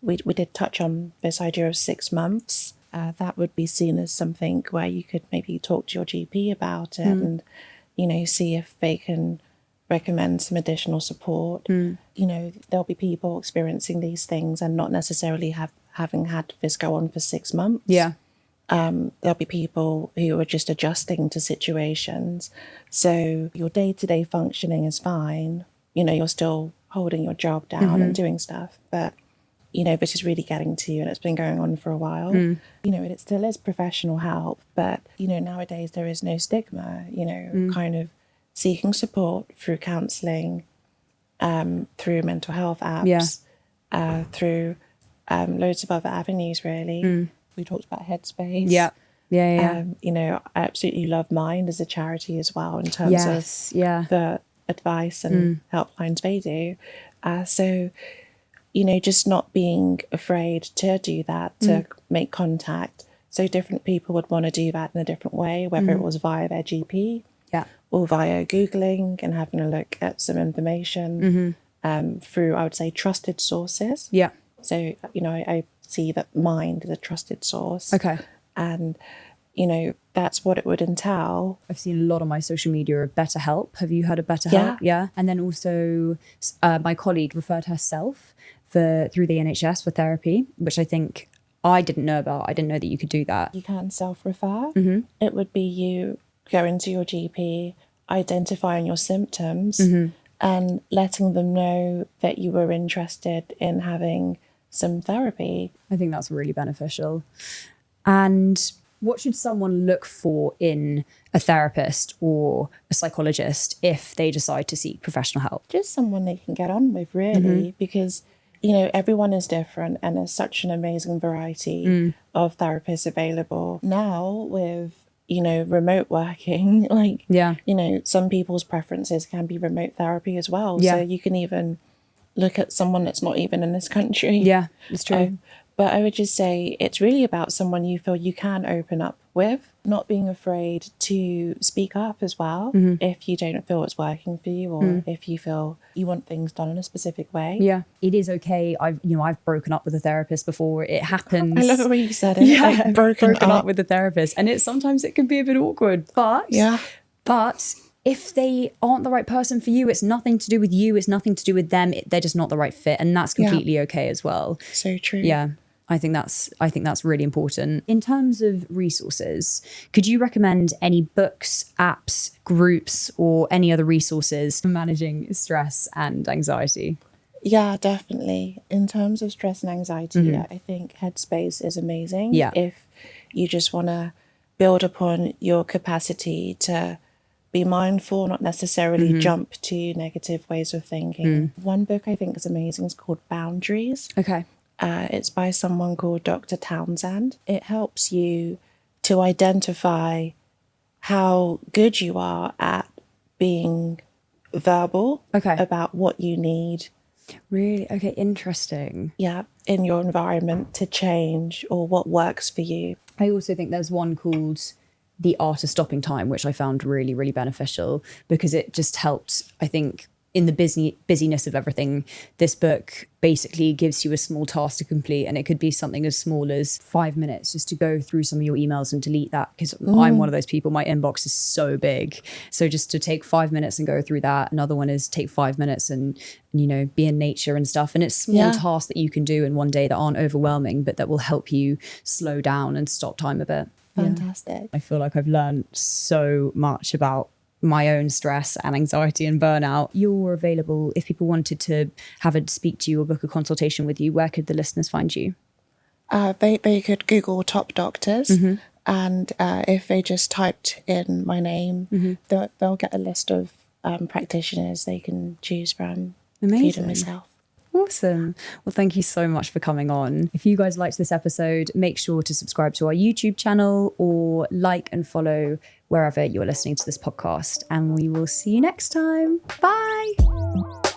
we did touch on this idea of 6 months. That would be seen as something where you could maybe talk to your GP about it and, see if they can recommend some additional support. There'll be people experiencing these things and not necessarily having had this go on for 6 months. Yeah. There'll be people who are just adjusting to situations. So your day-to-day functioning is fine. You're still holding your job down and doing stuff, but this is really getting to you and it's been going on for a while. It still is professional help, but, nowadays there is no stigma, kind of seeking support through counselling, through mental health apps, through loads of other avenues, really. We talked about Headspace. Yeah. I absolutely love Mind as a charity as well in terms of the advice and helplines they do. So just not being afraid to do that, to make contact. So different people would want to do that in a different way, whether it was via their GP or via Googling and having a look at some information through, I would say, trusted sources. Yeah. So, I see that Mind is a trusted source. Okay. And, that's what it would entail. I've seen a lot on my social media of BetterHelp. Have you heard of BetterHelp? Yeah. And then also my colleague referred herself through the NHS for therapy, which I think I didn't know about. I didn't know that you could do that. You can self-refer. It would be you going to your GP, identifying your symptoms and letting them know that you were interested in having some therapy. I think that's really beneficial. And what should someone look for in a therapist or a psychologist if they decide to seek professional help? Just someone they can get on with, really, because everyone is different and there's such an amazing variety of therapists available. Now with, remote working, some people's preferences can be remote therapy as well. Yeah. So you can even look at someone that's not even in this country. Yeah, it's true. But I would just say it's really about someone you feel you can open up with, not being afraid to speak up as well if you don't feel it's working for you or if you feel you want things done in a specific way. Yeah, it is okay. I've broken up with a therapist before. It happens. I love the way you said it. Yeah, I've broken up with a therapist, and sometimes it can be a bit awkward. But if they aren't the right person for you, it's nothing to do with you. It's nothing to do with them. They're just not the right fit, and that's completely okay as well. So true. Yeah. I think that's really important. In terms of resources, could you recommend any books, apps, groups, or any other resources for managing stress and anxiety? Yeah, definitely. In terms of stress and anxiety, I think Headspace is amazing. Yeah. If you just want to build upon your capacity to be mindful, not necessarily jump to negative ways of thinking. One book I think is amazing is called Boundaries. Okay. It's by someone called Dr. Townsend. It helps you to identify how good you are at being verbal about what you need. Really? Okay, interesting. Yeah, in your environment to change or what works for you. I also think there's one called The Art of Stopping Time, which I found really, really beneficial because it just helped, I think, in the busyness of everything. This book basically gives you a small task to complete, and it could be something as small as 5 minutes just to go through some of your emails and delete that, because I'm one of those people, my inbox is so big. So just to take 5 minutes and go through that. Another one is take 5 minutes and be in nature and stuff. And it's small tasks that you can do in one day that aren't overwhelming, but that will help you slow down and stop time a bit. Fantastic. I feel like I've learned so much about my own stress and anxiety and burnout. You're available if people wanted to speak to you or book a consultation with you. Where could the listeners find you? They could Google Top Doctors And if they just typed in my name, they'll get a list of practitioners they can choose from. Amazing. Feed myself. Awesome. Well, thank you so much for coming on. If you guys liked this episode, make sure to subscribe to our YouTube channel or like and follow wherever you're listening to this podcast. And we will see you next time. Bye.